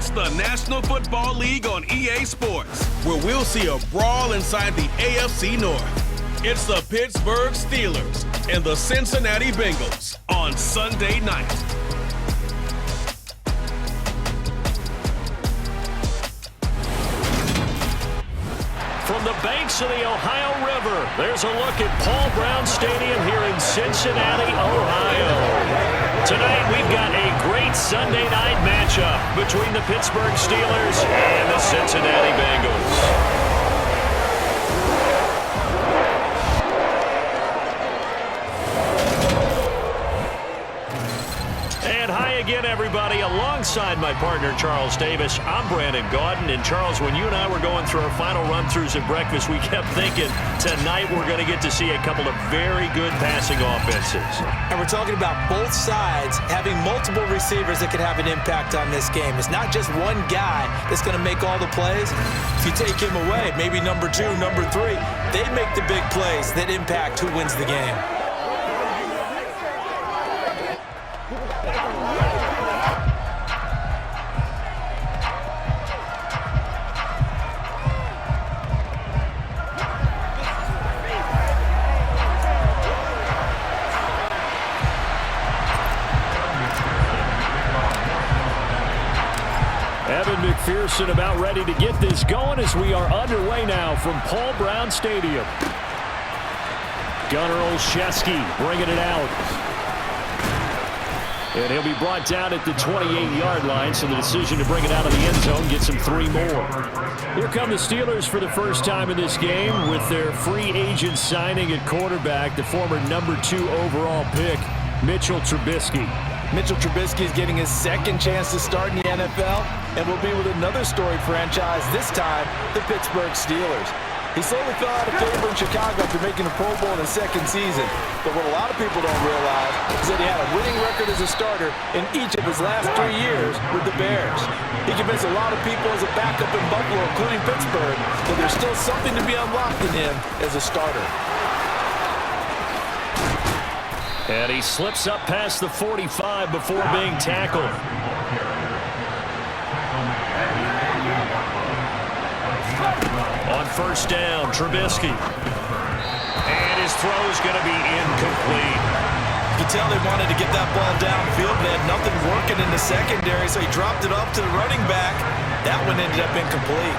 It's the National Football League on EA Sports, where we'll see a brawl inside the AFC North. It's the Pittsburgh Steelers and the Cincinnati Bengals on Sunday night. From the banks of the Ohio River, there's a look at Paul Brown Stadium here in Cincinnati, Ohio. Tonight, we've got a great Sunday night matchup between the Pittsburgh Steelers and the Cincinnati Bengals. Again, everybody, alongside my partner, Charles Davis, I'm Brandon Gaudin. And Charles, when you and I were going through our final run-throughs at breakfast, we kept thinking tonight we're going to get to see a couple of very good passing offenses. And we're talking about both sides having multiple receivers that can have an impact on this game. It's not just one guy that's going to make all the plays. If you take him away, maybe number 2, number 3, they make the big plays that impact who wins the game. McPherson about ready to get this going as we are underway now from Paul Brown Stadium. Gunnar Olszewski bringing it out. And he'll be brought down at the 28-yard line, so the decision to bring it out of the end zone gets him 3 more. Here come the Steelers for the first time in this game with their free agent signing at quarterback, the former number 2 overall pick, Mitchell Trubisky. Mitchell Trubisky is getting his second chance to start in the NFL and will be with another storied franchise, this time the Pittsburgh Steelers. He slowly fell out of favor in Chicago after making the Pro Bowl in his second season. But what a lot of people don't realize is that he had a winning record as a starter in each of his last 3 years with the Bears. He convinced a lot of people as a backup in Buffalo, including Pittsburgh, that there's still something to be unlocked in him as a starter. And he slips up past the 45 before being tackled. On first down, Trubisky. And his throw is going to be incomplete. You can tell they wanted to get that ball downfield. They had nothing working in the secondary, so he dropped it off to the running back. That one ended up incomplete.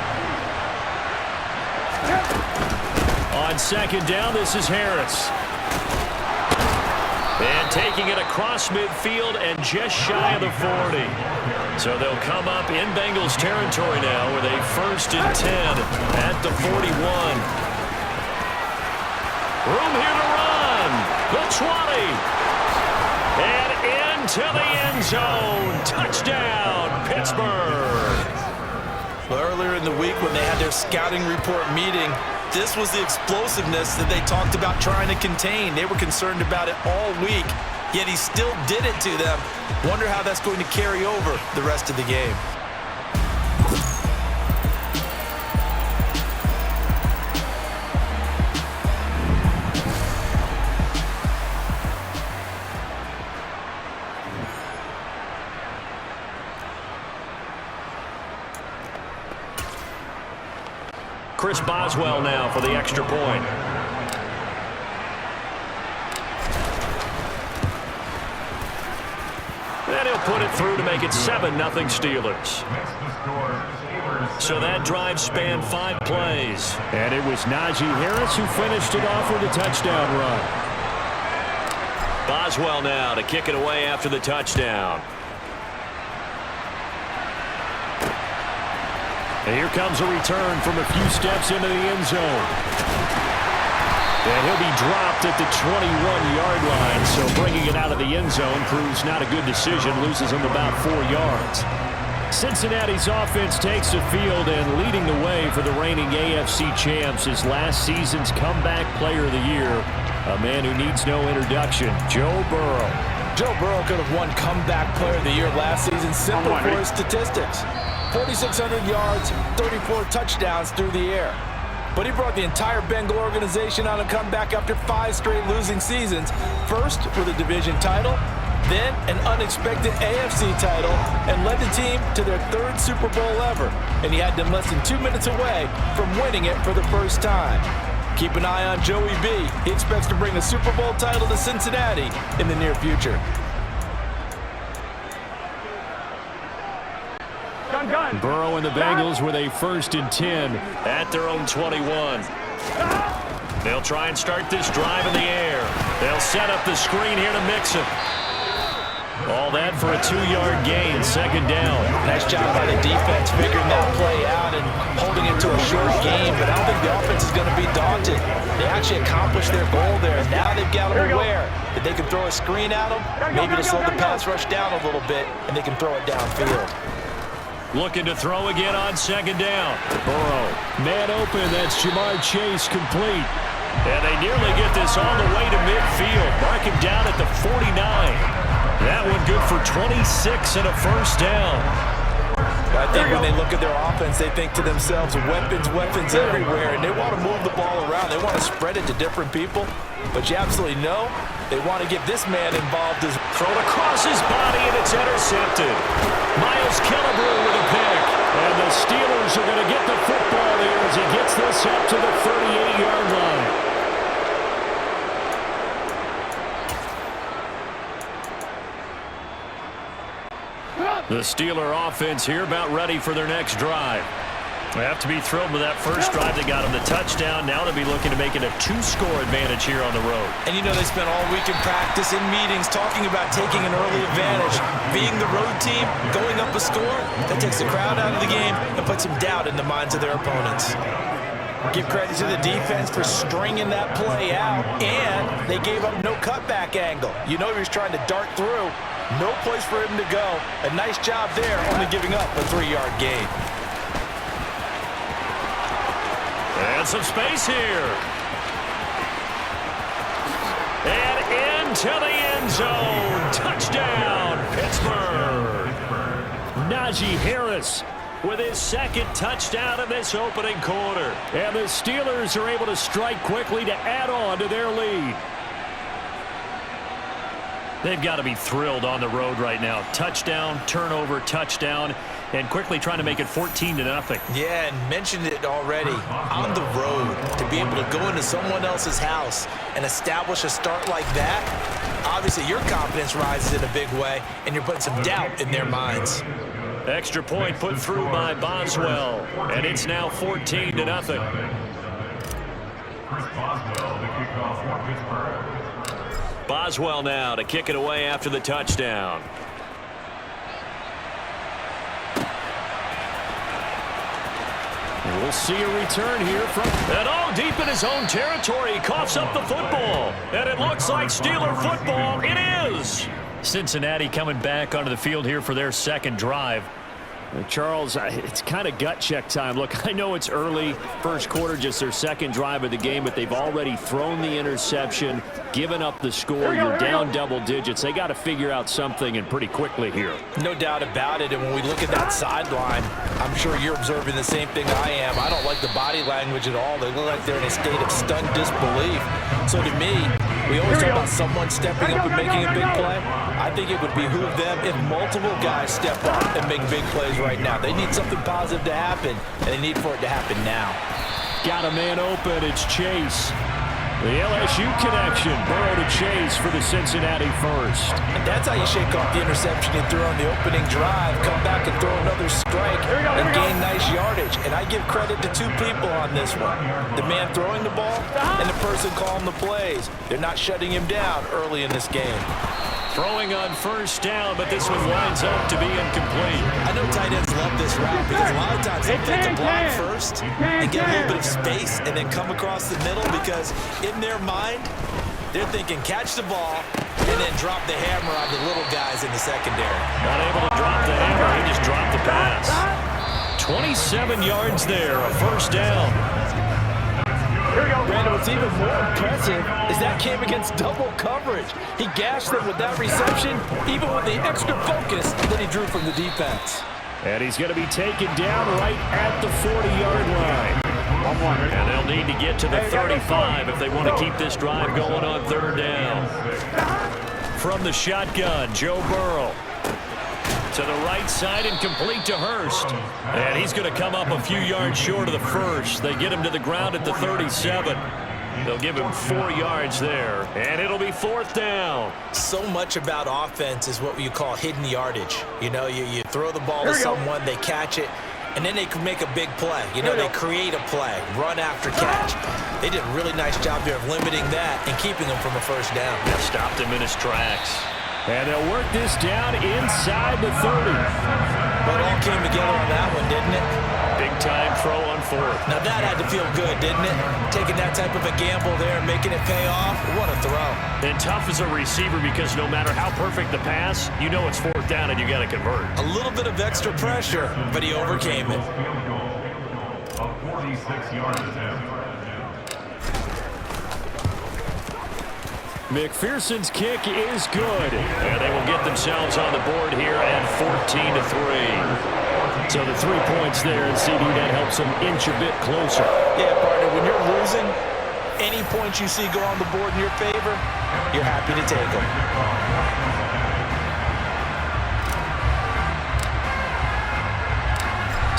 On second down, this is Harris. And taking it across midfield and just shy of the 40. So they'll come up in Bengals territory now with a 1st and 10 at the 41. Room here to run. The 20. And into the end zone. Touchdown, Pittsburgh. Well, earlier in the week when they had their scouting report meeting, this was the explosiveness that they talked about trying to contain. They were concerned about it all week, yet he still did it to them. Wonder how that's going to carry over the rest of the game. Chris Boswell now for the extra point. And he'll put it through to make it 7-0 Steelers. So that drive spanned 5 plays. And it was Najee Harris who finished it off with a touchdown run. Boswell now to kick it away after the touchdown. And here comes a return from a few steps into the end zone. And he'll be dropped at the 21-yard line, so bringing it out of the end zone proves not a good decision, loses him about 4 yards. Cincinnati's offense takes the field and leading the way for the reigning AFC champs is last season's comeback player of the year, a man who needs no introduction, Joe Burrow. Joe Burrow could have won comeback player of the year last season simply for his statistics. 4,600 yards, 34 touchdowns through the air. But he brought the entire Bengal organization on a comeback after 5 straight losing seasons. First with a division title, then an unexpected AFC title, and led the team to their 3rd Super Bowl ever. And he had them less than 2 minutes away from winning it for the first time. Keep an eye on Joey B. He expects to bring a Super Bowl title to Cincinnati in the near future. Burrow and the Bengals with a 1st and 10 at their own 21. They'll try and start this drive in the air. They'll set up the screen here to mix it. All that for a 2-yard gain, 2nd down. Nice job by the defense figuring that play out and holding it to a short game, but I don't think the offense is going to be daunted. They actually accomplished their goal there. Now they've got them aware that they can throw a screen at them, maybe to slow the pass rush down a little bit, and they can throw it downfield. Looking to throw again on 2nd down. Burrow, man open, that's Jamar Chase, complete. And they nearly get this all the way to midfield. Mark him down at the 49. That one good for 26 and a 1st down. I think when they look at their offense, they think to themselves, weapons, weapons everywhere, and they want to move the ball around. They want to spread it to different people, but you absolutely know they want to get this man involved. Thrown across his body, and it's intercepted. Miles Killebrew with a pick, and the Steelers are going to get the football here as he gets this up to the 38-yard line. The Steeler offense here about ready for their next drive. They have to be thrilled with that first drive that got them the touchdown. Now they'll be looking to make it a 2-score advantage here on the road. And you know they spent all week in practice, in meetings, talking about taking an early advantage. Being the road team, going up a score, that takes the crowd out of the game and puts some doubt in the minds of their opponents. Give credit to the defense for stringing that play out, and they gave up no cutback angle. You know he was trying to dart through. No place for him to go. A nice job there, only giving up a 3-yard gain. And some space here. And into the end zone. Touchdown, Pittsburgh. Najee Harris with his 2nd touchdown of this opening quarter. And the Steelers are able to strike quickly to add on to their lead. They've got to be thrilled on the road right now. Touchdown, turnover, touchdown, and quickly trying to make it 14-0. Yeah, and mentioned it already. On the road, to be able to go into someone else's house and establish a start like that, obviously your confidence rises in a big way, and you're putting some doubt in their minds. Extra point put through by Boswell, and it's now 14-0. Boswell now to kick it away after the touchdown. We'll see a return here from... And all deep in his own territory. He coughs up the football. And it looks like Steeler football. It is. Cincinnati coming back onto the field here for their 2nd drive. Charles, it's kind of gut check time. Look, I know it's early, first quarter, just their 2nd drive of the game, but they've already thrown the interception, given up the score. You're down double digits. They got to figure out something, and pretty quickly here. No doubt about it, and when we look at that sideline, I'm sure you're observing the same thing I am. I don't like the body language at all. They look like they're in a state of stunned disbelief. So to me, we always talk about someone stepping up and making a big play. I think it would behoove them if multiple guys step up and make big plays right now. They need something positive to happen, and they need for it to happen now. Got a man open. It's Chase. The LSU connection. Burrow to Chase for the Cincinnati first. And that's how you shake off the interception you threw on the opening drive. Come back and throw another strike and gain nice yardage. And I give credit to 2 people on this one. The man throwing the ball and the person calling the plays. They're not shutting him down early in this game. Throwing on 1st down, but this one winds up to be incomplete. I know tight ends love this route because a lot of times they take the block first and get a little bit of space and then come across the middle because in their mind, they're thinking catch the ball and then drop the hammer on the little guys in the secondary. Not able to drop the hammer, he just dropped the pass. 27 yards there, a 1st down. Brandon, what's even more impressive is that came against double coverage. He gashed them with that reception, even with the extra focus that he drew from the defense. And he's going to be taken down right at the 40-yard line. And they'll need to get to the 35 if they want to keep this drive going on 3rd down. from the shotgun. Joe Burrow to the right side and complete to Hurst. And he's going to come up a few yards short of the first. They get him to the ground at the 37. They'll give him 4 yards there, and it'll be 4th down. So much about offense is what you call hidden yardage. You know, you throw the ball to someone, they catch it, and then they can make a big play. You know, they create a play, run after catch. They did a really nice job there of limiting that and keeping him from a first down. That stopped him in his tracks. And they'll work this down inside the 30. But it all came together on that one, didn't it? Big-time throw on 4th. Now that had to feel good, didn't it? Taking that type of a gamble there and making it pay off. What a throw. And tough as a receiver because no matter how perfect the pass, you know it's 4th down and you got to convert. A little bit of extra pressure, but he overcame it. 46 yards attempt. McPherson's kick is good. And they will get themselves on the board here at 14-3. So the 3 points there, and CD, that helps them inch a bit closer. Yeah, partner, when you're losing, any points you see go on the board in your favor, you're happy to take them.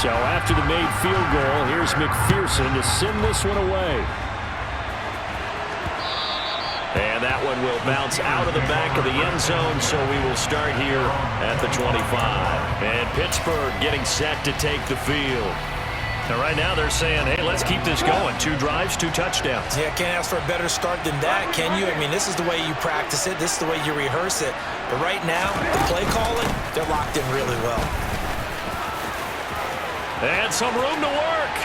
So after the made field goal, here's McPherson to send this one away. And that one will bounce out of the back of the end zone, so we will start here at the 25. And Pittsburgh getting set to take the field. Now right now they're saying, hey, let's keep this going. 2 drives, 2 touchdowns. Yeah, can't ask for a better start than that, can you? I mean, this is the way you practice it. This is the way you rehearse it. But right now, the play calling, they're locked in really well. And some room to work.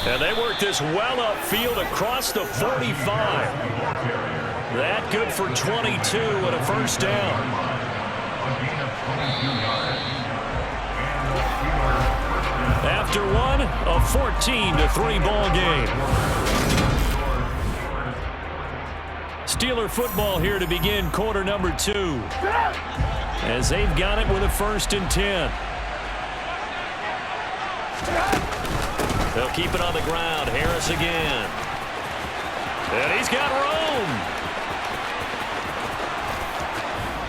And they work this well upfield across the 45. That good for 22 and a first down. After one, a 14-3 ball game. Steeler football here to begin quarter number 2. As they've got it with a 1st and 10. They'll keep it on the ground. Harris again. And he's got room.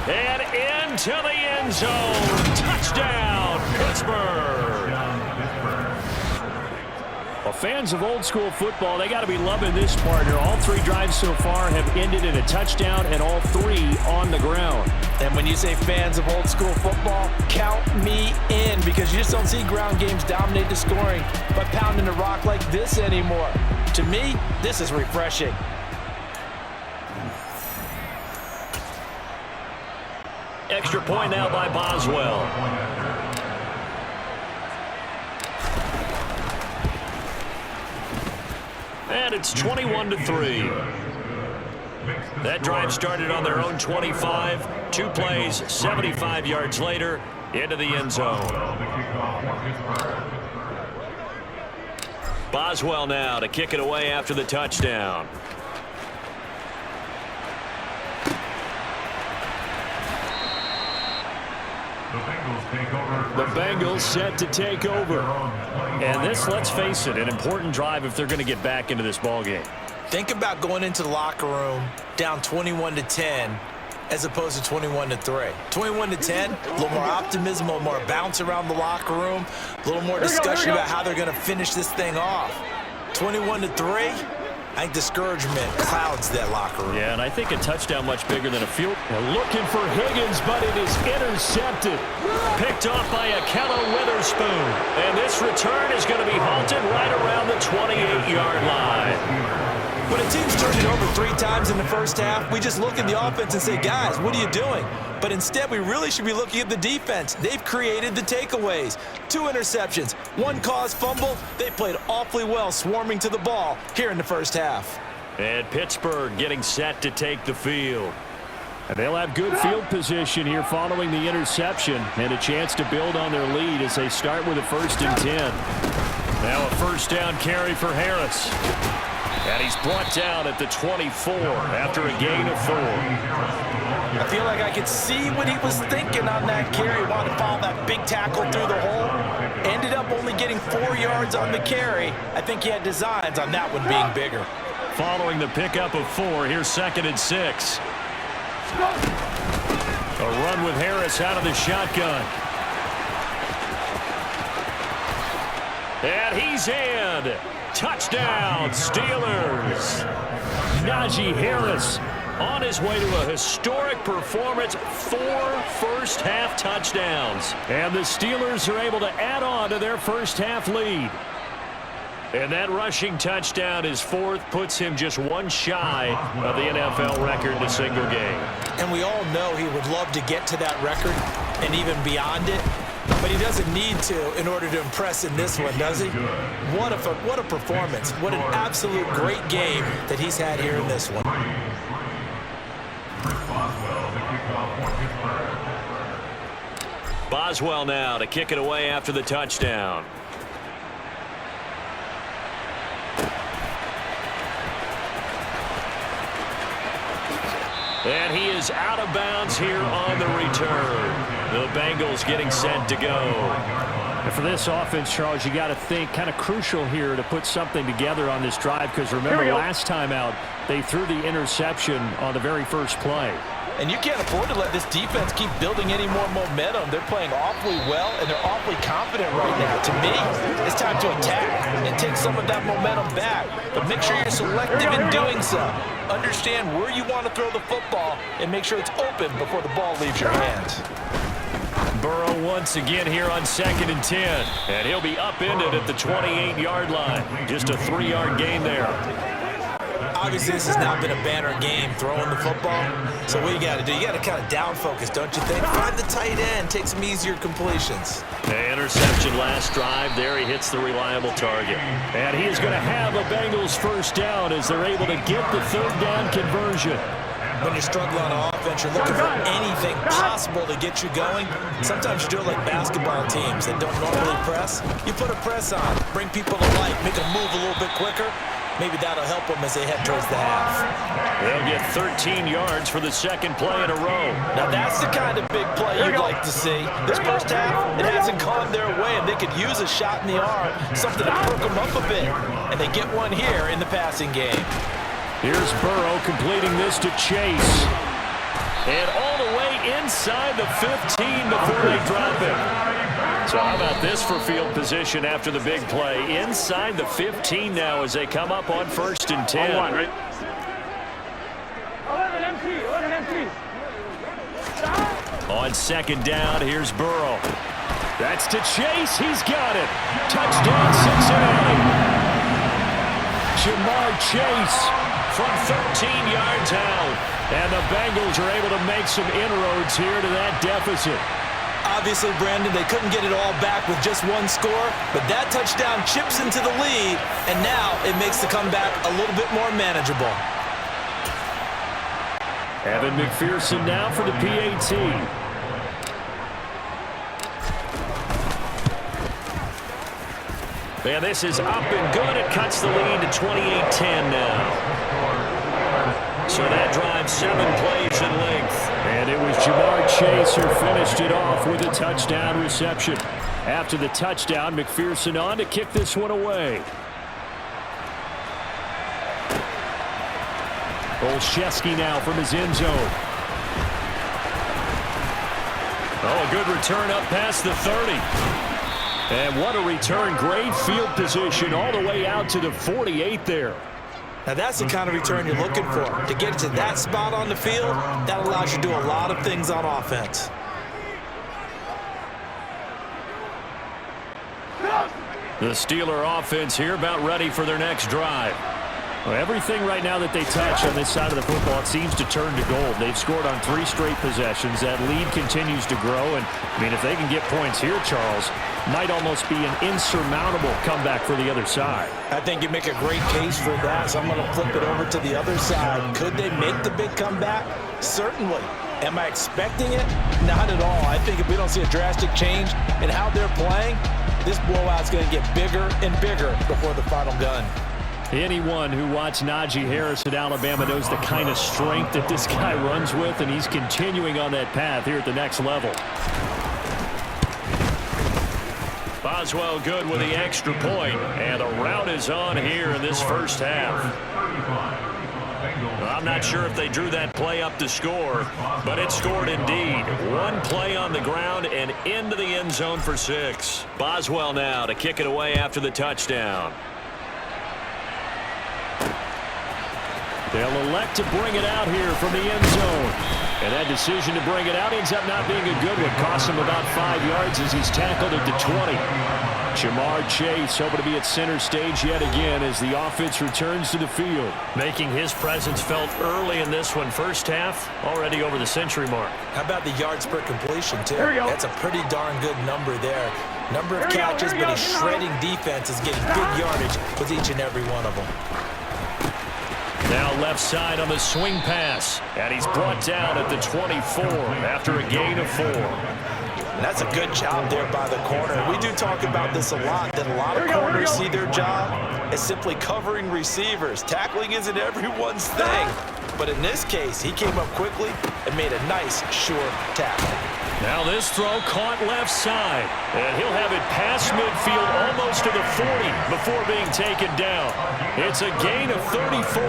And into the end zone. Touchdown, Pittsburgh. Well, fans of old school football, they got to be loving this, partner. All 3 drives so far have ended in a touchdown, and all 3 on the ground. And when you say fans of old school football, count me in, because you just don't see ground games dominate the scoring by pounding the rock like this anymore. To me, this is refreshing. Extra point now by Boswell. And it's 21-3. That drive started on their own 25. 2 plays, 75 yards later, into the end zone. Boswell now to kick it away after the touchdown. The Bengals set to take over. And this, let's face it, an important drive if they're going to get back into this ballgame. Think about going into the locker room down 21-10 as opposed to 21-3. 21-10, a little more optimism, a little more bounce around the locker room, a little more discussion about how they're going to finish this thing off. 21-3, I think discouragement clouds that locker room. Yeah, and I think a touchdown much bigger than a field. They're looking for Higgins, but it is intercepted. Picked off by Akello Witherspoon. And this return is going to be halted right around the 28-yard line. When a team's turned it over 3 times in the first half, we just look at the offense and say, guys, what are you doing? But instead, we really should be looking at the defense. They've created the takeaways. 2 interceptions, 1 caused fumble. They played awfully well swarming to the ball here in the first half. And Pittsburgh getting set to take the field. And they'll have good field position here following the interception and a chance to build on their lead as they start with a 1st and 10. Now a first down carry for Harris. And he's brought down at the 24 after a gain of 4. I feel like I could see what he was thinking on that carry. Wanted to follow that big tackle through the hole. Ended up only getting 4 yards on the carry. I think he had designs on that one being bigger. Following the pickup of 4, here's 2nd and 6. A run with Harris out of the shotgun. And he's in. Touchdown, Steelers. Najee Harris on his way to a historic performance, 4 first-half touchdowns. And the Steelers are able to add on to their first-half lead. And that rushing touchdown, his 4th, puts him just 1 shy of the NFL record in a single game. And we all know he would love to get to that record and even beyond it. But he doesn't need to in order to impress in this one, does he? What a performance. What an absolute great game that he's had here in this one. Boswell now to kick it away after the touchdown. And he is out of bounds here on the return. The Bengals getting set to go. And for this offense, Charles, you got to think kind of crucial here to put something together on this drive, because remember last time out, they threw the interception on the very first play. And you can't afford to let this defense keep building any more momentum. They're playing awfully well, and they're awfully confident right now. To me, it's time to attack and take some of that momentum back. But make sure you're selective in doing so. Understand where you want to throw the football and make sure it's open before the ball leaves your hands. Burrow once again here on 2nd and 10. And he'll be upended at the 28-yard line. Just a 3-yard gain there. Obviously, this has not been a banner game throwing the football. So what you got to do, you got to kind of down focus, don't you think? Find the tight end, take some easier completions. The interception last drive. There he hits the reliable target. And he is going to have a Bengals first down as they're able to get the 3rd down conversion. When you're struggling on offense, you're looking for anything possible to get you going. Sometimes you do it like basketball teams that don't normally press. You put a press on, bring people to life, make them move a little bit quicker. Maybe that'll help them as they head towards the half. They'll get 13 yards for the 2nd play in a row. Now that's the kind of big play you'd like to see. This first half, it hasn't gone their way, and they could use a shot in the arm, something to perk them up a bit. And they get one here in the passing game. Here's Burrow completing this to Chase. And all the way inside the 15 before they drop it. So how about this for field position after the big play? Inside the 15 now as they come up on 1st and 10. On 2nd down, here's Burrow. That's to Chase. He's got it. Touchdown, Cincinnati. Jamar Chase from 13 yards out. And the Bengals are able to make some inroads here to that deficit. Obviously, Brandon, they couldn't get it all back with just one score, but that touchdown chips into the lead, and now it makes the comeback a little bit more manageable. Evan McPherson now for the PAT. And this is up and good. It cuts the lead to 28-10 now. So that drives 7 plays in length. And it was Jamar Chase who finished it off with a touchdown reception. After the touchdown, McPherson on to kick this one away. Olszewski now from his end zone. Oh, a good return up past the 30. And what a return. Great field position all the way out to the 48 there. Now that's the kind of return you're looking for. To get to that spot on the field, that allows you to do a lot of things on offense. The Steeler offense here about ready for their next drive. Well, everything right now that they touch on this side of the football, it seems to turn to gold. They've scored on 3 straight possessions. That lead continues to grow. And, I mean, if they can get points here, Charles, might almost be an insurmountable comeback for the other side. I think you make a great case for that, so I'm going to flip it over to the other side. Could they make the big comeback? Certainly. Am I expecting it? Not at all. I think if we don't see a drastic change in how they're playing, this blowout's going to get bigger and bigger before the final gun. Anyone who watched Najee Harris at Alabama knows the kind of strength that this guy runs with, and he's continuing on that path here at the next level. Boswell good with the extra point, and a rout is on here in this first half. Well, I'm not sure if they drew that play up to score, but it scored indeed. One play on the ground and into the end zone for 6. Boswell now to kick it away after the touchdown. They'll elect to bring it out here from the end zone. And that decision to bring it out ends up not being a good one. Costs him about 5 yards as he's tackled at the 20. Jamar Chase hoping to be at center stage yet again as the offense returns to the field. Making his presence felt early in this one. First half, already over the century mark. How about the yards per completion, too? That's a pretty darn good number there. Number of catches, but his shredding defense is getting big yardage with each and every one of them. Now left side on the swing pass. And he's brought down at the 24 after a gain of 4. And that's a good job there by the corner. We do talk about this a lot, that a lot of corners see their job as simply covering receivers. Tackling isn't everyone's thing. But in this case, he came up quickly and made a nice, sure tackle. Now this throw caught left side. And he'll have it past midfield almost to the 40 before being taken down. It's a gain of 34.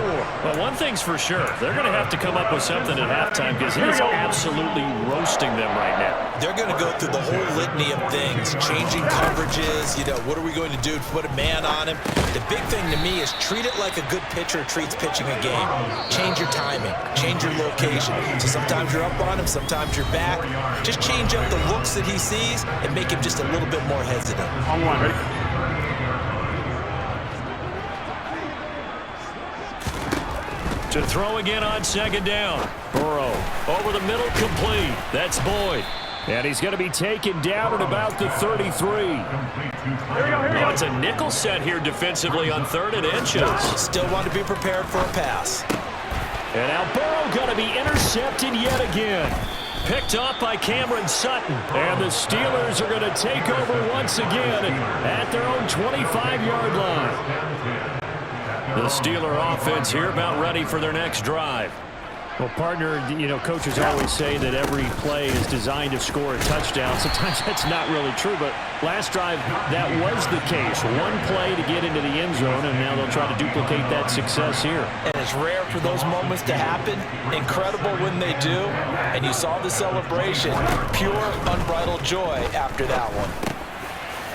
Well, one thing's for sure. They're going to have to come up with something at halftime because he's absolutely roasting them right now. They're going to go through the whole litany of things, changing coverages, what are we going to do to put a man on him? The big thing to me is treat it like a good pitcher treats pitching a game. Change your timing, change your location. So sometimes you're up on him, sometimes you're back. Just change up the looks that he sees and make him just a little bit more hesitant. On one, ready? To throw again on second down. Burrow over the middle, complete. That's Boyd. And he's going to be taken down at about the 33. Well, it's a nickel set here defensively on 3rd and inches. Still want to be prepared for a pass. And now Burrow going to be intercepted yet again. Picked off by Cameron Sutton. And the Steelers are going to take over once again at their own 25-yard line. The Steeler offense here about ready for their next drive. Well, partner, coaches always say that every play is designed to score a touchdown. Sometimes that's not really true, but last drive, that was the case. One play to get into the end zone, and now they'll try to duplicate that success here. And it's rare for those moments to happen. Incredible when they do. And you saw the celebration. Pure, unbridled joy after that one.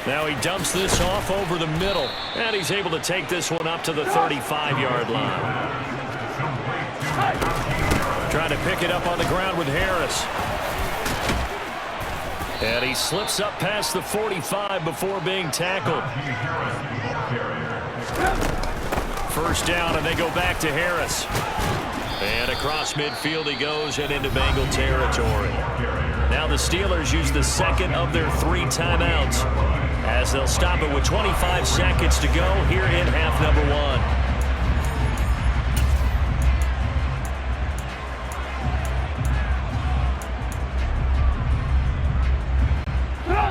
Now he dumps this off over the middle, and he's able to take this one up to the 35-yard line. Trying to pick it up on the ground with Harris. And he slips up past the 45 before being tackled. First down, and they go back to Harris. And across midfield he goes and into Bengal territory. Now the Steelers use the second of their 3 timeouts as they'll stop it with 25 seconds to go here in half number 1.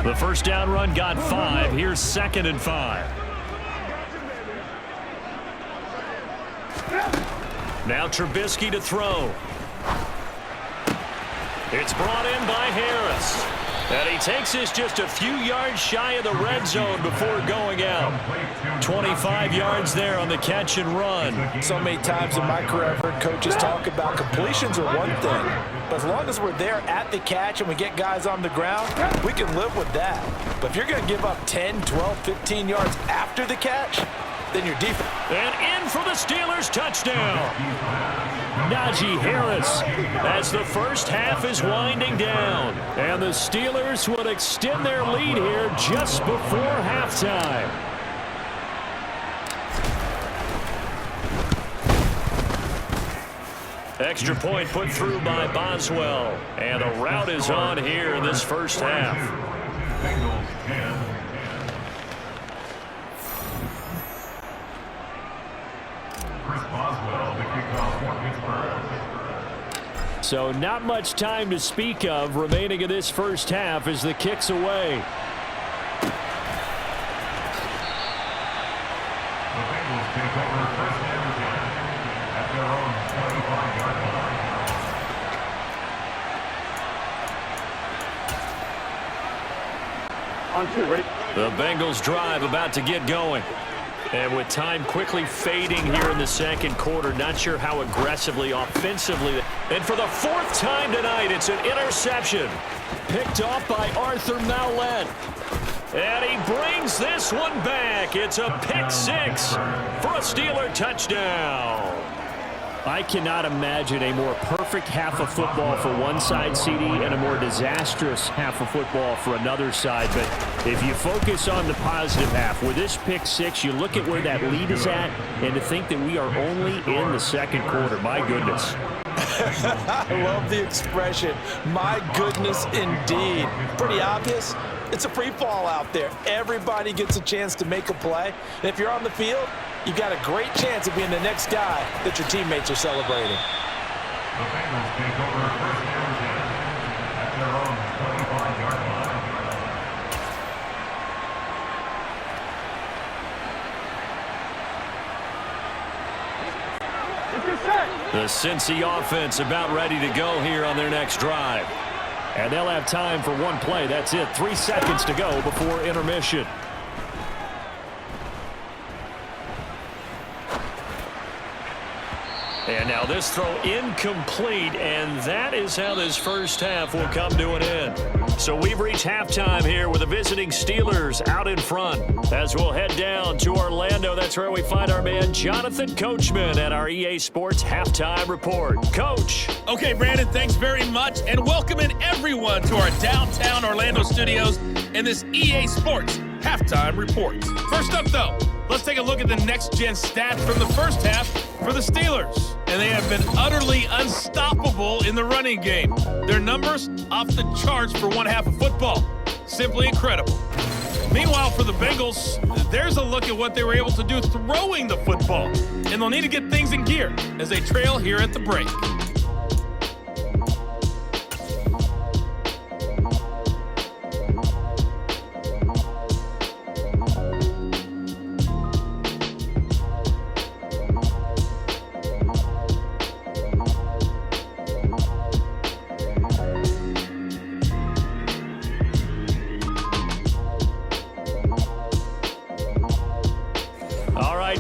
The first down run got 5. Here's 2nd and 5. Now Trubisky to throw. It's brought in by Harris. And he takes this just a few yards shy of the red zone before going out. 25 yards there on the catch and run. So many times in my career I've heard coaches talk about completions are one thing. But as long as we're there at the catch and we get guys on the ground, we can live with that. But if you're going to give up 10, 12, 15 yards after the catch, then you're defense. And in for the Steelers touchdown. Najee Harris as the first half is winding down. And the Steelers will extend their lead here just before halftime. Extra point put through by Boswell. And the route is on here in this first half. Bengals 10. Chris Boswell, the kickoff for Pittsburgh. So not much time to speak of remaining in this first half as the kick's away. The Bengals take over first and 10 at their own 25-yard line. On 2, ready? The Bengals drive about to get going. And with time quickly fading here in the second quarter, not sure how aggressively, offensively. And for the fourth time tonight, it's an interception. Picked off by Arthur Maulet. And he brings this one back. It's a pick six for a Steeler touchdown. I cannot imagine a more perfect half of football for one side, CD, and a more disastrous half of football for another side. But if you focus on the positive half, with this pick six, you look at where that lead is at, and to think that we are only in the second quarter. My goodness. I love the expression, my goodness indeed. Pretty obvious. It's a free fall out there. Everybody gets a chance to make a play. And if you're on the field, you've got a great chance of being the next guy that your teammates are celebrating. The Bengals take over first down at their own 25-yard line. The Cincy offense about ready to go here on their next drive. And they'll have time for one play. That's it. 3 seconds to go before intermission. And now this throw incomplete, and that is how this first half will come to an end. So we've reached halftime here with the visiting Steelers out in front. As we'll head down to Orlando, that's where we find our man Jonathan Coachman at our EA Sports Halftime Report. Coach. Okay, Brandon, thanks very much, and welcoming everyone to our downtown Orlando studios in this EA Sports Halftime Report. First up, though, let's take a look at the next-gen stats from the first half for the Steelers. And they have been utterly unstoppable in the running game. Their numbers off the charts for one half of football. Simply incredible. Meanwhile, for the Bengals, there's a look at what they were able to do throwing the football. And they'll need to get things in gear as they trail here at the break.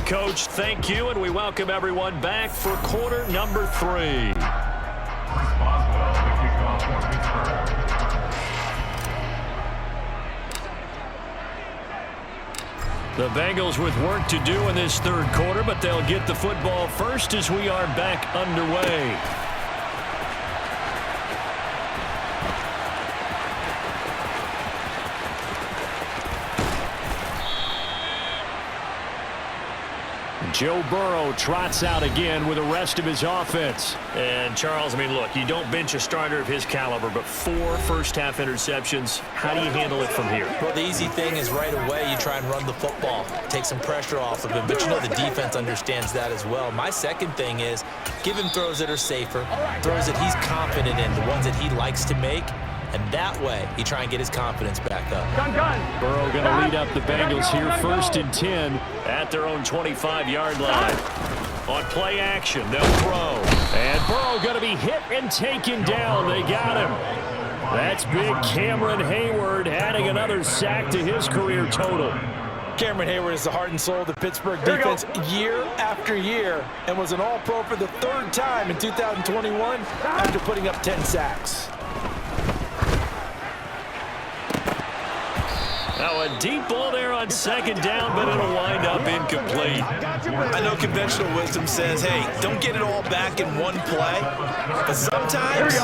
Coach, thank you, and we welcome everyone back for quarter number 3. Boswell, the kickoff for Pittsburgh. The Bengals with work to do in this third quarter, but they'll get the football first as we are back underway. Joe Burrow trots out again with the rest of his offense. And, Charles, I mean, look, you don't bench a starter of his caliber, but 4 first-half interceptions. How do you handle it from here? Well, the easy thing is right away you try and run the football, take some pressure off of him, but you know the defense understands that as well. My second thing is give him throws that are safer, throws that he's confident in, the ones that he likes to make. And that way, you try and get his confidence back up. Burrow going to lead up the Bengals here, 1st and 10 at their own 25-yard line. On play action, they'll throw. And Burrow going to be hit and taken down. They got him. That's big Cameron Hayward adding another sack to his career total. Cameron Hayward is the heart and soul of the Pittsburgh defense year after year and was an All-Pro for the 3rd time in 2021 after putting up 10 sacks. Now a deep ball there on 2nd down, but it'll wind up incomplete. I know conventional wisdom says, hey, don't get it all back in one play. But sometimes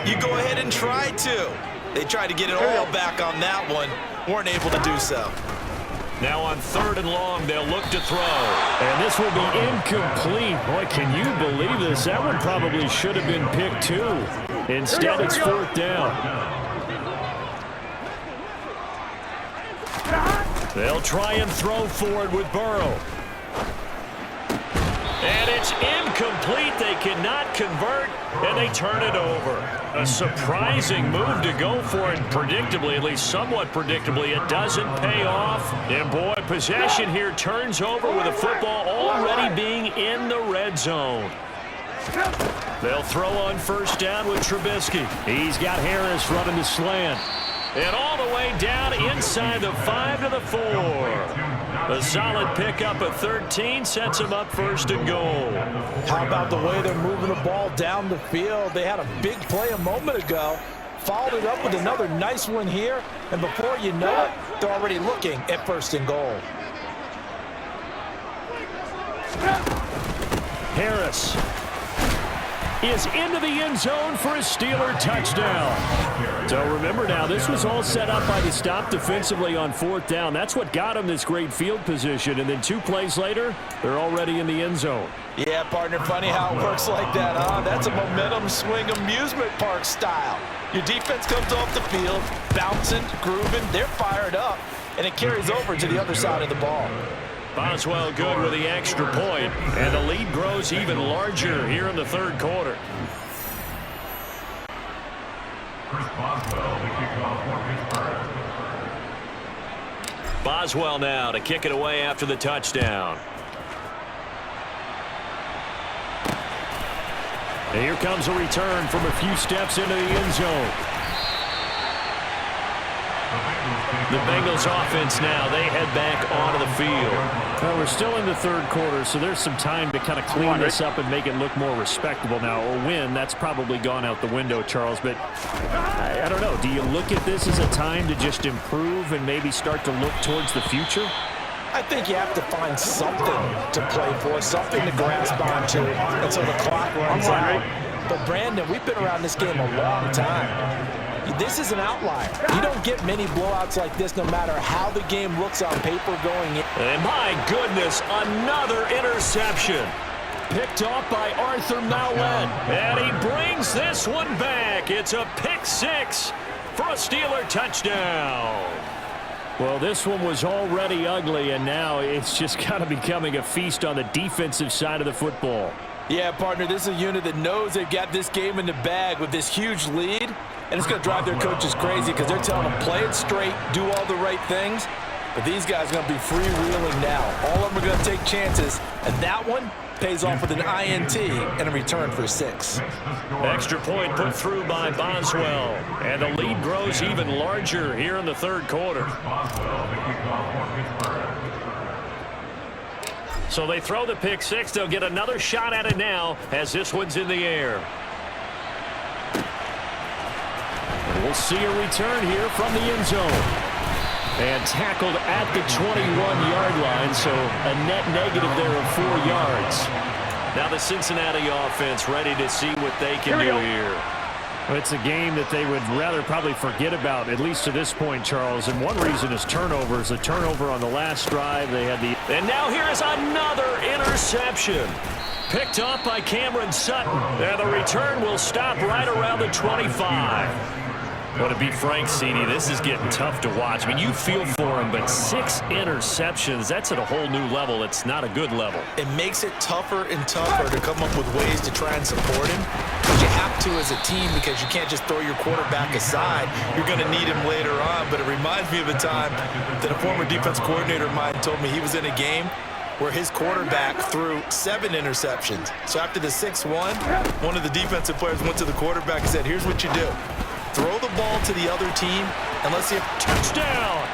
you go ahead and try to. They tried to get it all back on that one, weren't able to do so. Now on 3rd and long, they'll look to throw. And this will be incomplete. Boy, can you believe this? That one probably should have been picked too. Instead, it's 4th down. They'll try and throw forward with Burrow. And it's incomplete. They cannot convert, and they turn it over. A surprising move to go for it. Predictably, at least somewhat predictably, it doesn't pay off. And, boy, possession here turns over with the football already being in the red zone. They'll throw on 1st down with Trubisky. He's got Harris running the slant. And all the way down inside the 5 to the 4. A solid pickup of 13 sets them up first and goal. How about the way they're moving the ball down the field? They had a big play a moment ago. Followed it up with another nice one here. And before you know it, they're already looking at first and goal. Harris is into the end zone for a Steeler touchdown. So remember now, this was all set up by the stop defensively on 4th down. That's what got them this great field position. And then 2 plays later, they're already in the end zone. Yeah, partner, funny how it works like that, huh? That's a momentum swing amusement park style. Your defense comes off the field, bouncing, grooving, they're fired up, and it carries over to the other side of the ball. Boswell good with the extra point, and the lead grows even larger here in the 3rd quarter. Chris Boswell, the kickoff for Pittsburgh. Boswell now to kick it away after the touchdown. And here comes a return from a few steps into the end zone. The Bengals offense now, they head back onto the field. Well, we're still in the 3rd quarter, so there's some time to kind of clean this up and make it look more respectable now. A win, that's probably gone out the window, Charles, but I don't know. Do you look at this as a time to just improve and maybe start to look towards the future? I think you have to find something to play for, something to grasp onto until the clock runs out. But, Brandon, we've been around this game a long time. This is an outlier. You don't get many blowouts like this no matter how the game looks on paper going in. And my goodness, another interception. Picked off by Arthur Mallett. And he brings this one back. It's a pick 6 for a Steeler touchdown. Well, this one was already ugly, and now it's just kind of becoming a feast on the defensive side of the football. Yeah, partner, this is a unit that knows they've got this game in the bag with this huge lead, and it's going to drive their coaches crazy because they're telling them play it straight, do all the right things, but these guys are going to be freewheeling now. All of them are going to take chances, and that one pays off with an INT and a return for 6. Extra point put through by Boswell, and the lead grows even larger here in the 3rd quarter. So they throw the pick 6. They'll get another shot at it now as this one's in the air. We'll see a return here from the end zone. And tackled at the 21-yard line, so a net negative there of 4 yards. Now the Cincinnati offense ready to see what they can do here. Well, it's a game that they would rather probably forget about, at least to this point, Charles. And one reason is turnovers. A turnover on the last drive. They had the... And now here is another interception. Picked off by Cameron Sutton. And the return will stop right around the 25. Well, to be frank, CD, this is getting tough to watch. I mean, you feel for him, but 6 interceptions, that's at a whole new level. It's not a good level. It makes it tougher and tougher to come up with ways to try and support him. But you have to as a team because you can't just throw your quarterback aside. You're going to need him later on. But it reminds me of a time that a former defense coordinator of mine told me he was in a game where his quarterback threw 7 interceptions. So after the 6th one of the defensive players went to the quarterback and said, here's what you do. Throw the ball to the other team, and let's see if... Touchdown!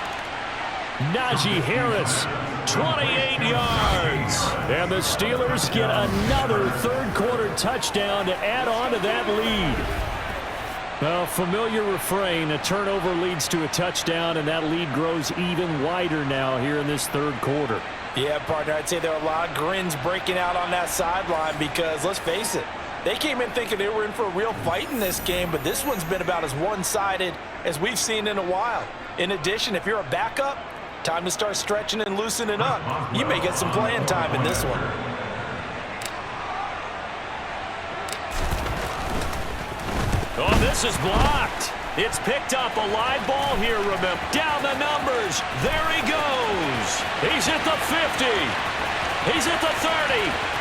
Najee Harris, 28 yards. And the Steelers get another 3rd quarter touchdown to add on to that lead. Well, familiar refrain, a turnover leads to a touchdown, and that lead grows even wider now here in this 3rd quarter. Yeah, partner, I'd say there are a lot of grins breaking out on that sideline because, let's face it, they came in thinking they were in for a real fight in this game, but this one's been about as one-sided as we've seen in a while. In addition, if you're a backup, time to start stretching and loosening up. You may get some playing time in this one. Oh, this is blocked. It's picked up, a live ball here, remember. Down the numbers. There he goes. He's at the 50. He's at the 30.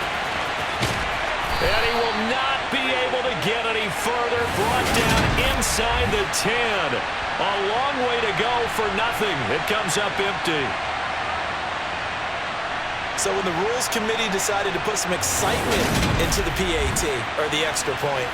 And he will not be able to get any further. Brought down inside the 10. A long way to go for nothing. It comes up empty. So when the Rules Committee decided to put some excitement into the PAT, or the extra point,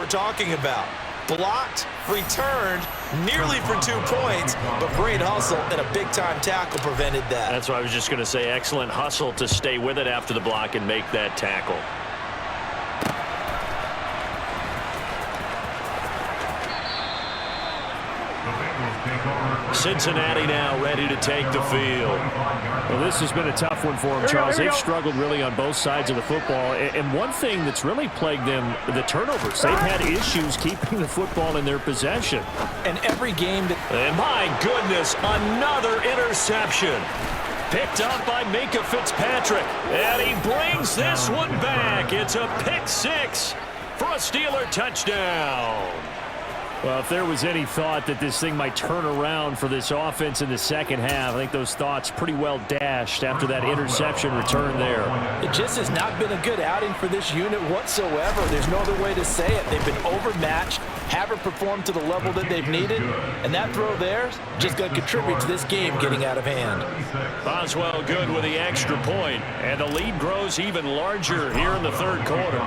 talking about. Blocked, returned, nearly for 2 points, but great hustle and a big-time tackle prevented that. That's what I was just going to say. Excellent hustle to stay with it after the block and make that tackle. Cincinnati now ready to take the field. Well, this has been a tough one for them, Charles. They've struggled really on both sides of the football. And one thing that's really plagued them, the turnovers. They've had issues keeping the football in their possession. And every game that... And my goodness, another interception. Picked up by Minkah Fitzpatrick. And he brings this one back. It's a pick six for a Steeler touchdown. Well, if there was any thought that this thing might turn around for this offense in the second half, I think those thoughts pretty well dashed after that interception return there. It just has not been a good outing for this unit whatsoever. There's no other way to say it. They've been overmatched, haven't performed to the level that they've needed, and that throw there is just going to contribute to this game getting out of hand. Boswell good with the extra point, and the lead grows even larger here in the third quarter.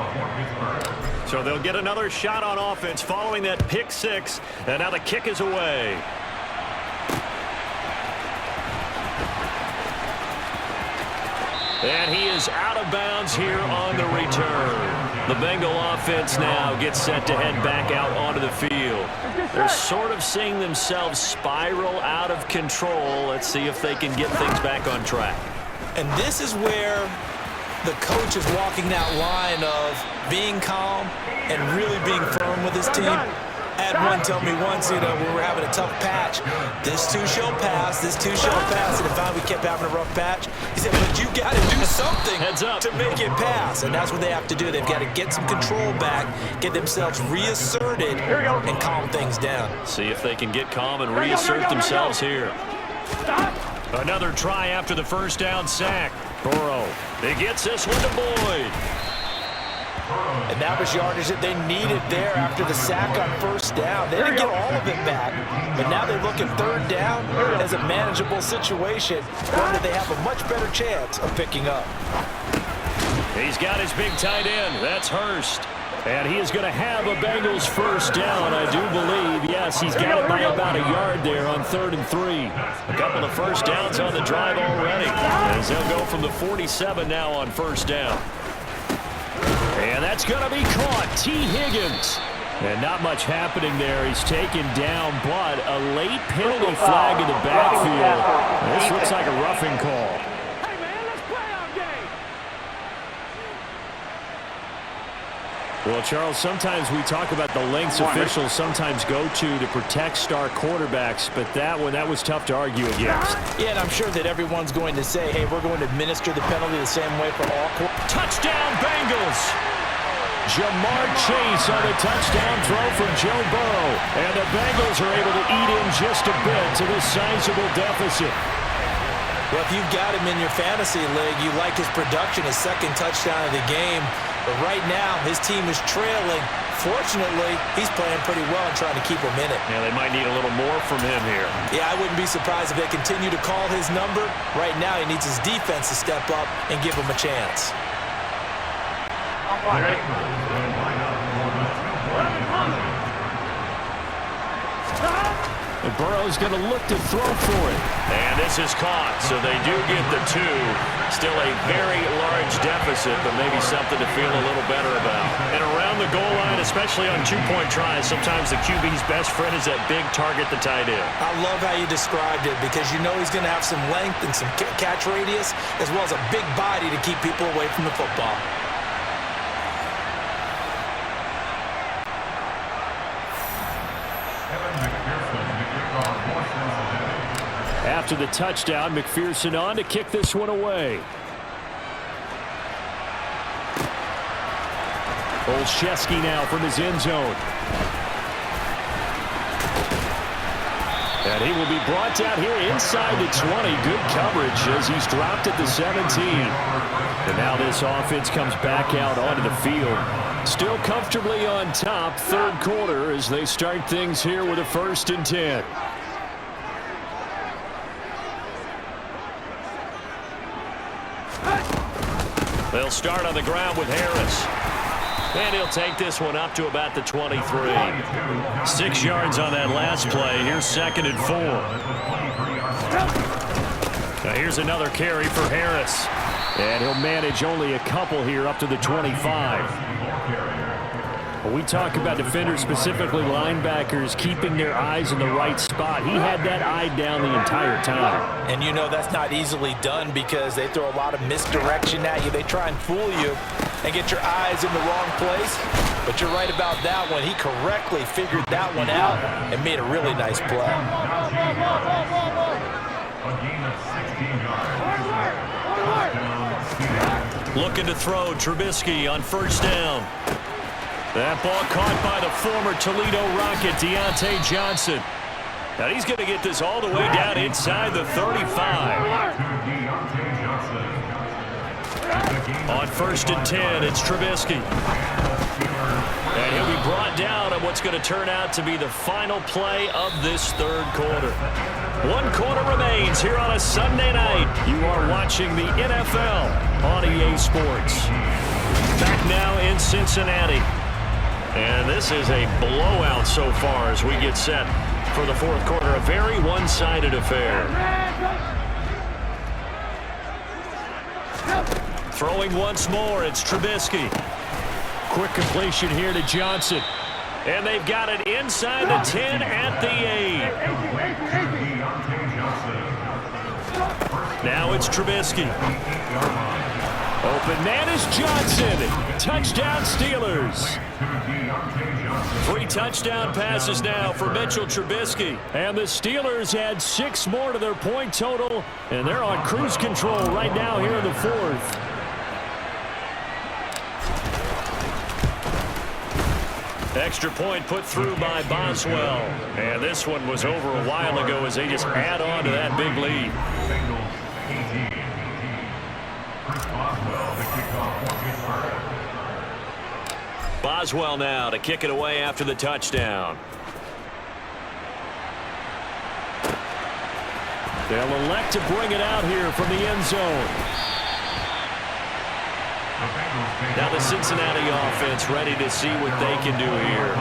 So they'll get another shot on offense following that pick six, and now the kick is away. And he is out of bounds here on the return. The Bengal offense now gets set to head back out onto the field. They're sort of seeing themselves spiral out of control. Let's see if they can get things back on track. And this is where the coach is walking that line of being calm and really being firm with his team. I had one tell me once, we were having a tough patch. This too shall pass, this too shall pass. And if we kept having a rough patch, he said, but you got to do something to make it pass. And that's what they have to do. They've got to get some control back, get themselves reasserted, and calm things down. See if they can get calm and reassert themselves here. Another try after the first down sack. Burrow, he gets this one to Boyd. And that was yardage that they needed there after the sack on first down. They didn't get all of it back, but now they look at third down as a manageable situation, one that they have a much better chance of picking up. He's got his big tight end. That's Hurst. And he is going to have a Bengals first down, I do believe. Yes, he's got it by about a yard there on 3rd and 3. A couple of first downs on the drive already, as they'll go from the 47 now on first down. And that's going to be caught. T. Higgins. And not much happening there. He's taken down, but a late penalty flag in the backfield. This looks like a roughing call. Well, Charles, sometimes we talk about the lengths officials sometimes go to protect star quarterbacks, but that was tough to argue against. Yeah, and I'm sure that everyone's going to say, hey, we're going to administer the penalty the same way for all. Touchdown, Bengals! Jamar Chase on a touchdown throw from Joe Burrow. And the Bengals are able to eat in just a bit to this sizable deficit. Well, if you've got him in your fantasy league, you like his production, his second touchdown of the game. But right now, his team is trailing. Fortunately, he's playing pretty well and trying to keep him in it. Yeah, they might need a little more from him here. Yeah, I wouldn't be surprised if they continue to call his number. Right now, he needs his defense to step up and give him a chance. And Burrow's going to look to throw for it. And this is caught, so they do get the 2. Still a very large deficit, but maybe something to feel a little better about. And around the goal line, especially on 2-point tries, sometimes the QB's best friend is that big target, the tight end. I love how you described it because you know he's going to have some length and some catch radius as well as a big body to keep people away from the football. After the touchdown, McPherson on to kick this one away. Olszewski now from his end zone. And he will be brought down here inside the 20. Good coverage as he's dropped at the 17. And now this offense comes back out onto the field. Still comfortably on top, third quarter as they start things here with a 1st and 10. They'll start on the ground with Harris. And he'll take this one up to about the 23. 6 yards on that last play. Here's 2nd and 4. Now here's another carry for Harris. And he'll manage only a couple here up to the 25. When we talk about defenders, specifically linebackers, keeping their eyes in the right spot, he had that eye down the entire time. And you know that's not easily done because they throw a lot of misdirection at you. They try and fool you and get your eyes in the wrong place. But you're right about that one. He correctly figured that one out and made a really nice play. A gain of 16 yards. Looking to throw, Trubisky on 1st down. That ball caught by the former Toledo Rocket, Deontay Johnson. Now he's going to get this all the way down inside the 35. On 1st and 10, it's Trubisky. And he'll be brought down on what's going to turn out to be the final play of this 3rd quarter. 1 quarter remains here on a Sunday night. You are watching the NFL on EA Sports. Back now in Cincinnati. And this is a blowout so far as we get set for the 4th quarter. A very one-sided affair. Throwing once more, it's Trubisky. Quick completion here to Johnson. And they've got it inside the 10 at the 8. Now it's Trubisky. Open man is Johnson. Touchdown Steelers. 3 touchdown passes now for Mitchell Trubisky. And the Steelers add 6 more to their point total. And they're on cruise control right now here in the 4th. Extra point put through by Boswell. And this one was over a while ago as they just add on to that big lead. Boswell now to kick it away after the touchdown. They'll elect to bring it out here from the end zone. Now the Cincinnati offense ready to see what they can do here.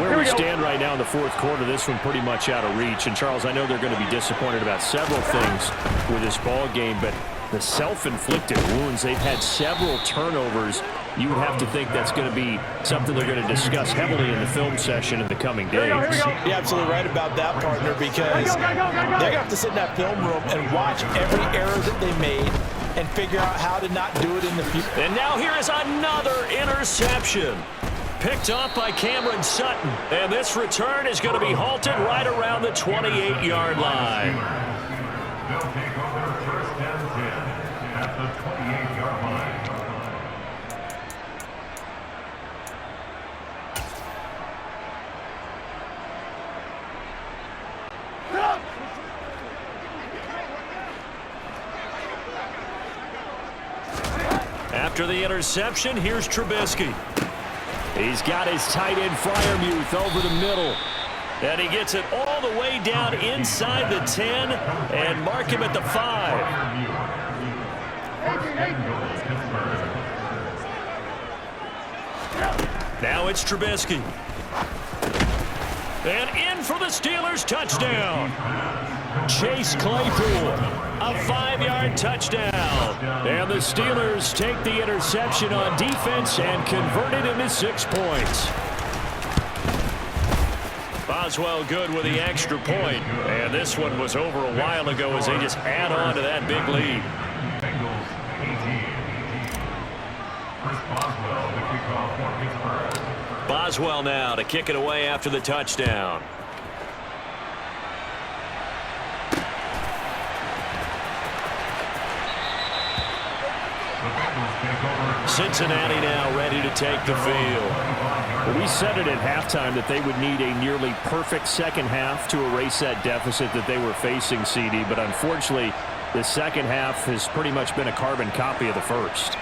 Where we stand right now in the 4th quarter, this one pretty much out of reach. And, Charles, I know they're going to be disappointed about several things with this ball game, but the self-inflicted wounds, they've had several turnovers. You would have to think that's going to be something they're going to discuss heavily in the film session in the coming days. You're absolutely right about that, partner, because they're going to have to sit in that film room and watch every error that they made and figure out how to not do it in the future. And now here is another interception. Picked off by Cameron Sutton. And this return is going to be halted right around the 28-yard line. They'll take over 1st and 10 at the 28-yard line. After the interception, here's Trubisky. He's got his tight end Freiermuth over the middle. And he gets it all the way down inside the 10 and mark him at the 5. Now it's Trubisky. And in for the Steelers touchdown. Chase Claypool, a 5-yard touchdown. And the Steelers take the interception on defense and convert it into 6 points. Boswell good with the extra point. And this one was over a while ago as they just add on to that big lead. Bengals 18. Chris Boswell, the kickoff for Pittsburgh. Boswell now to kick it away after the touchdown. Cincinnati now ready to take the field. We said it at halftime that they would need a nearly perfect second half to erase that deficit that they were facing, CD, but unfortunately the second half has pretty much been a carbon copy of the first.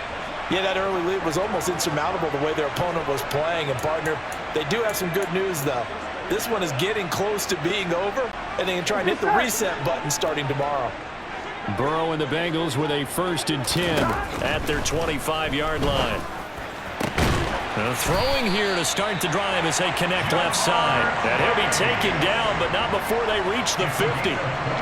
Yeah, that early lead was almost insurmountable the way their opponent was playing. And, partner, they do have some good news, though. This one is getting close to being over, and they can try and hit the reset button starting tomorrow. Burrow and the Bengals with a 1st and 10 at their 25-yard line. Throwing here to start the drive as they connect left side. And he'll be taken down, but not before they reach the 50.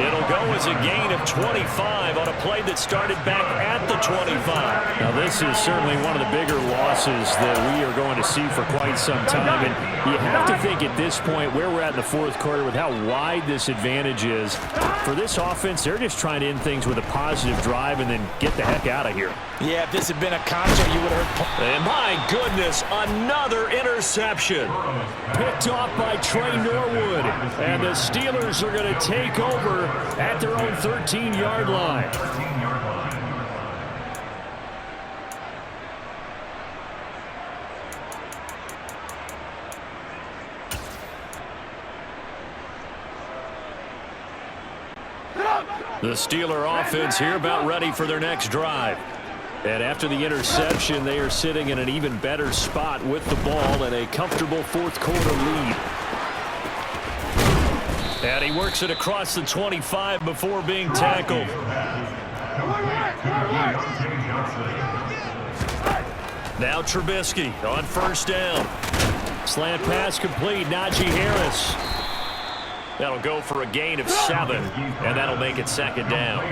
It'll go as a gain of 25 on a play that started back at the 25. Now, this is certainly one of the bigger losses that we are going to see for quite some time. And you have to think at this point where we're at in the fourth quarter with how wide this advantage is. For this offense, they're just trying to end things with a positive drive and then get the heck out of here. Yeah, if this had been a contra, you would have heard. And my goodness, another interception. Picked off by Trey Norwood. And the Steelers are going to take over at their own 13-yard line. The Steeler offense here about ready for their next drive. And after the interception, they are sitting in an even better spot with the ball and a comfortable fourth quarter lead. And he works it across the 25 before being tackled. Now Trubisky on first down. Slant pass complete. Najee Harris. That'll go for a gain of 7, and that'll make it second down.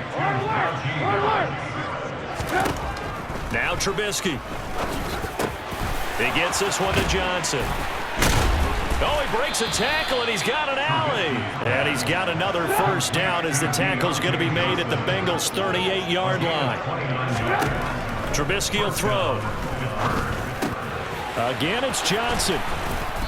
Now Trubisky. He gets this one to Johnson. Oh, he breaks a tackle, and he's got an alley. And he's got another first down as the tackle's going to be made at the Bengals' 38-yard line. Trubisky will throw. Again, it's Johnson.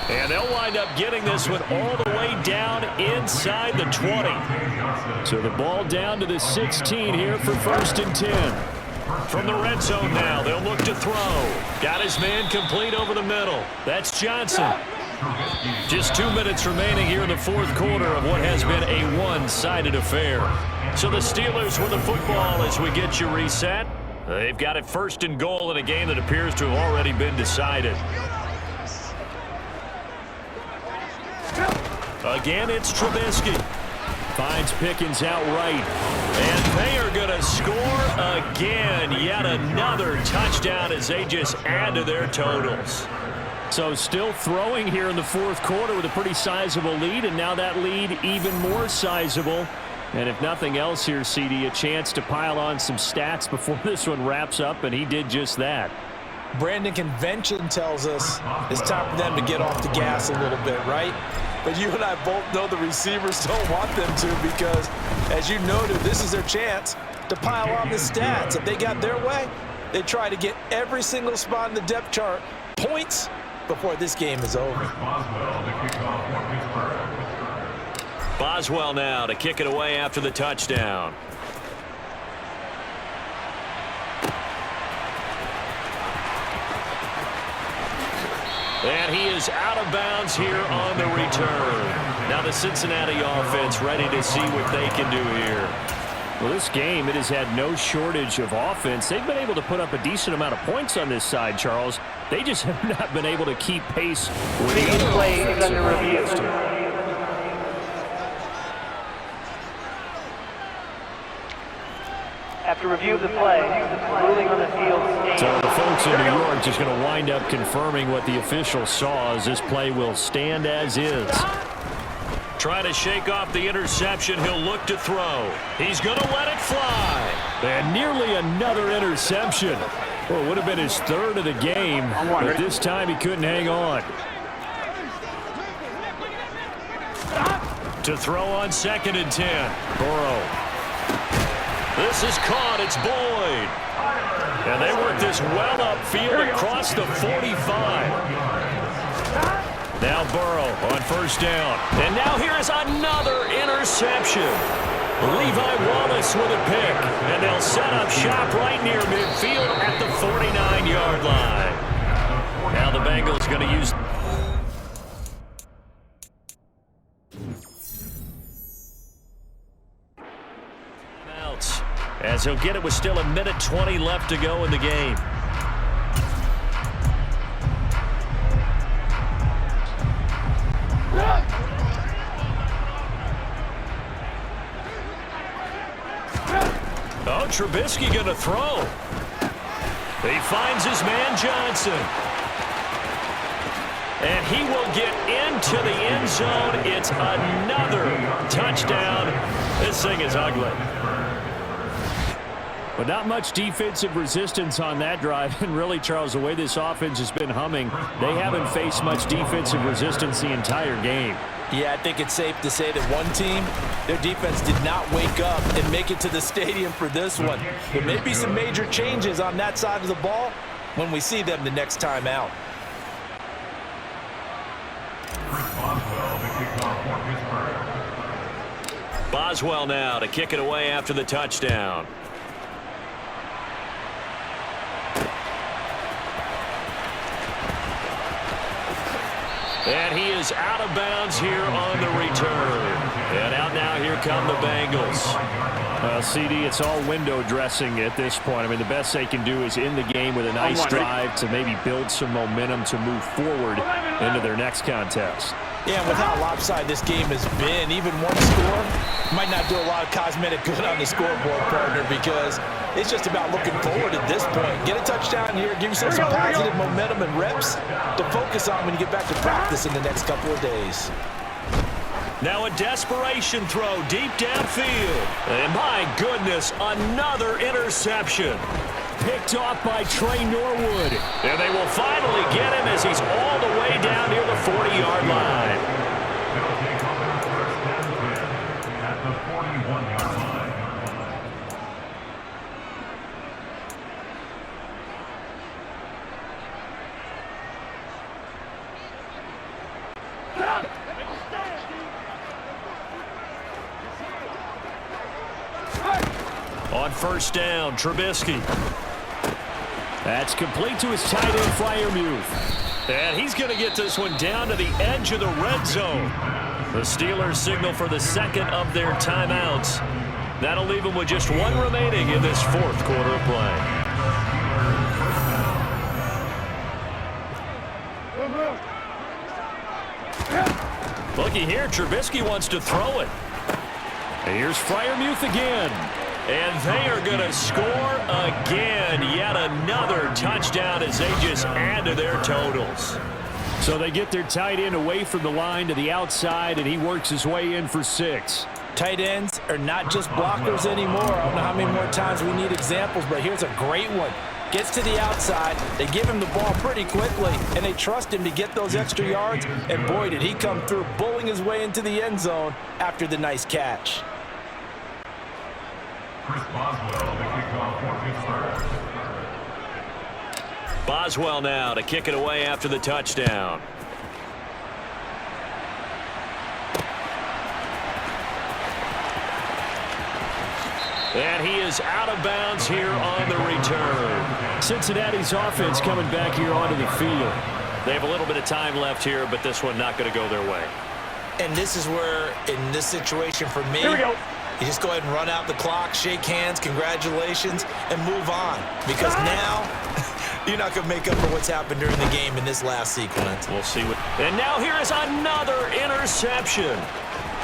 And they'll wind up getting this one all the way down inside the 20. So the ball down to the 16 here for 1st and 10. From the red zone now, they'll look to throw. Got his man complete over the middle. That's Johnson. Just 2 minutes remaining here in the fourth quarter of what has been a one-sided affair. So the Steelers with the football as we get you reset. They've got it 1st and goal in a game that appears to have already been decided. Again, it's Trubisky. Finds Pickens outright. And they are going to score again. Yet another touchdown as they just add to their totals. So still throwing here in the fourth quarter with a pretty sizable lead, and now that lead even more sizable. And if nothing else here, CD, a chance to pile on some stats before this one wraps up, and he did just that. Brandon, convention tells us it's time for them to get off the gas a little bit, right? But you and I both know the receivers don't want them to because, as you noted, this is their chance to pile on the stats. If they got their way, they try to get every single spot in the depth chart points before this game is over. Boswell now to kick it away after the touchdown. And he is out of bounds here on the return. Now the Cincinnati offense ready to see what they can do here. Well, this game, it has had no shortage of offense. They've been able to put up a decent amount of points on this side, Charles. They just have not been able to keep pace with the other play is under review. After review of the play, ruling on the field stands. So the folks in New York just going to wind up confirming what the officials saw as this play will stand as is. Trying to shake off the interception. He'll look to throw. He's going to let it fly. And nearly another interception. Well, it would have been his 3rd of the game, but this time he couldn't hang on. To throw on 2nd and 10. Burrow. This is caught. It's Boyd. And they work this well upfield across the 45. Now Burrow on first down. And now here is another interception. Levi Wallace with a pick. And they'll set up shop right near midfield at the 49-yard line. Now the Bengals going to use... as he'll get it with still 1:20 left to go in the game. Oh, Trubisky going to throw. He finds his man Johnson. And he will get into the end zone. It's another touchdown. This thing is ugly. But not much defensive resistance on that drive. And really, Charles, the way this offense has been humming, they haven't faced much defensive resistance the entire game. Yeah, I think it's safe to say that one team, their defense did not wake up and make it to the stadium for this one. There may be some major changes on that side of the ball when we see them the next time out. Boswell now to kick it away after the touchdown. And he is out of bounds here on the return. And out now, here come the Bengals. Well, CD, it's all window dressing at this point. I mean, the best they can do is end the game with a nice drive to maybe build some momentum to move forward into their next contest. Yeah, with how lopsided this game has been, even one score might not do a lot of cosmetic good on the scoreboard, partner, because it's just about looking forward at this point. Get a touchdown here, give yourself some positive momentum and reps to focus on when you get back to practice in the next couple of days. Now a desperation throw deep downfield. And my goodness, another interception. Picked off by Trey Norwood. And they will finally get him as he's all the way down near the 40-yard line. They'll take over first and 10 at the 41-yard line. On first down, Trubisky. That's complete to his tight end, Freiermuth. And he's going to get this one down to the edge of the red zone. The Steelers signal for the second of their timeouts. That'll leave them with just one remaining in this fourth quarter of play. Looky here, Trubisky wants to throw it. And here's Freiermuth again. And they are going to score again. Yet another touchdown as they just add to their totals. So they get their tight end away from the line to the outside, and he works his way in for 6. Tight ends are not just blockers anymore. I don't know how many more times we need examples, but here's a great one. Gets to the outside, they give him the ball pretty quickly, and they trust him to get those extra yards, and boy, did he come through, bulling his way into the end zone after the nice catch. Chris Boswell, the kickoff for Pittsburgh. Boswell now to kick it away after the touchdown. And he is out of bounds here on the return. Cincinnati's offense coming back here onto the field. They have a little bit of time left here, but this one not going to go their way. And this is where, in this situation for me, Here we go. you just go ahead and run out the clock, shake hands, congratulations, and move on. Because now, you're not going to make up for what's happened during the game in this last sequence. We'll see what. And now here is another interception.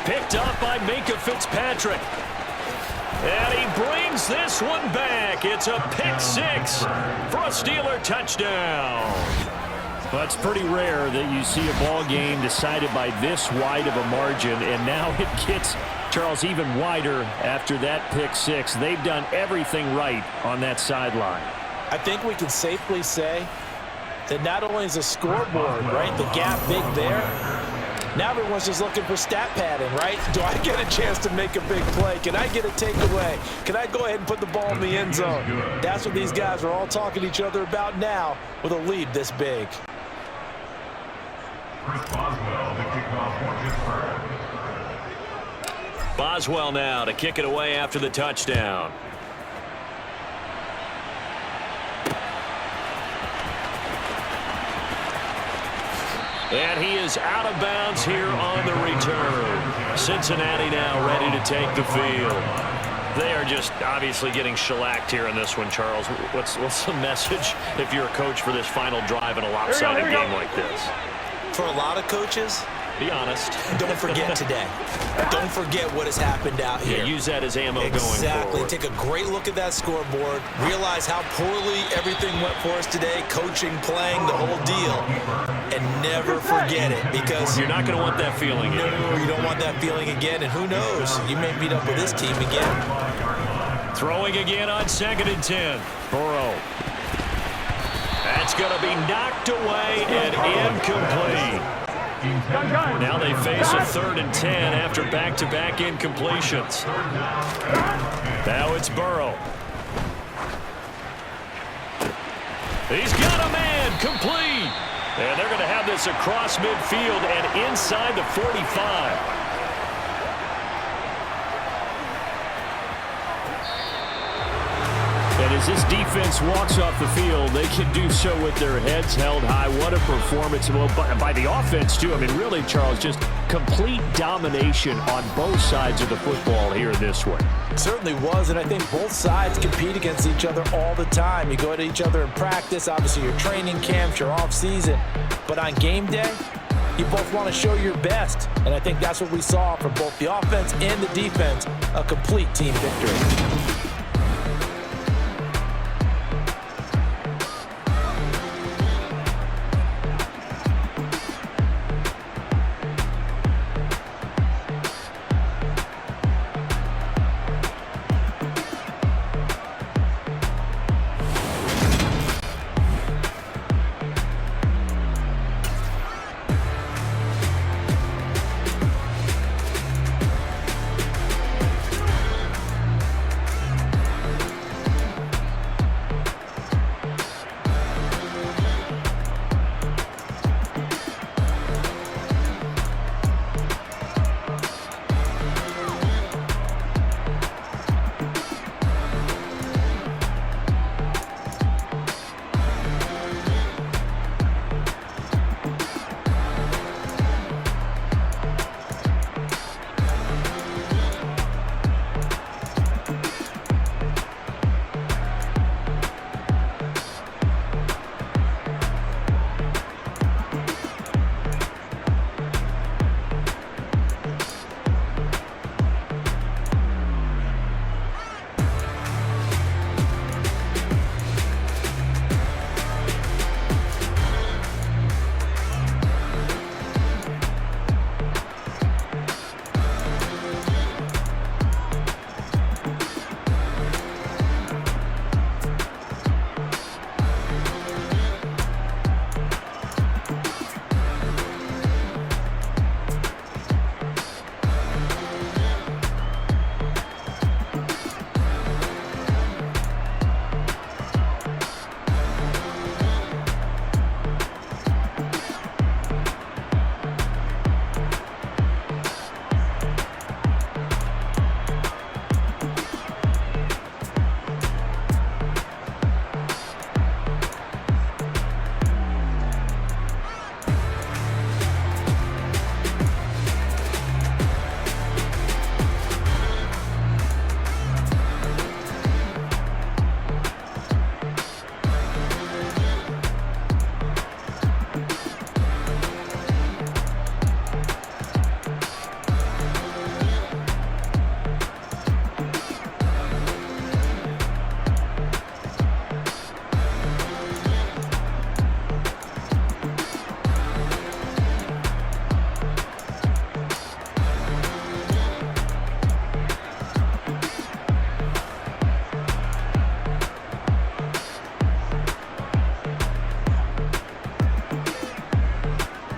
Picked up by Minkah Fitzpatrick. And he brings this one back. It's a pick 6 for a Steeler touchdown. Well, it's pretty rare that you see a ball game decided by this wide of a margin, and now it gets, Charles, even wider after that pick 6. They've done everything right on that sideline. I think we can safely say that not only is the scoreboard, right, the gap big there, now everyone's just looking for stat padding, right? Do I get a chance to make a big play? Can I get a takeaway? Can I go ahead and put the ball in the end zone? That's what these guys are all talking to each other about now with a lead this big. Chris Boswell, the kickoff for Pittsburgh. Boswell now to kick it away after the touchdown. And he is out of bounds here on the return. Cincinnati now ready to take the field. They are just obviously getting shellacked here in this one, Charles. What's the message if you're a coach for this final drive in a lopsided game like this? For a lot of coaches, Be honest. Don't forget today. Don't forget what has happened out here. Yeah, use that as ammo going forward. Exactly. Take a great look at that scoreboard. Realize how poorly everything went for us today. Coaching, playing, the whole deal. And never forget it, because you're not going to want that feeling again. No, you don't want that feeling again. And who knows? You may meet up with this team again. Throwing again on 2nd and 10. Burrow. That's going to be knocked away and incomplete. Now they face a 3rd and 10 after back-to-back incompletions. Now it's Burrow. He's got a man, complete. And they're going to have this across midfield and inside the 45. And as this defense walks off the field, they can do so with their heads held high. What a performance. Well, by the offense, too. I mean, really, Charles, just complete domination on both sides of the football here this one. It certainly was, and I think both sides compete against each other all the time. You go at each other in practice, obviously your training camps, your off-season. But on game day, you both want to show your best. And I think that's what we saw from both the offense and the defense, a complete team victory.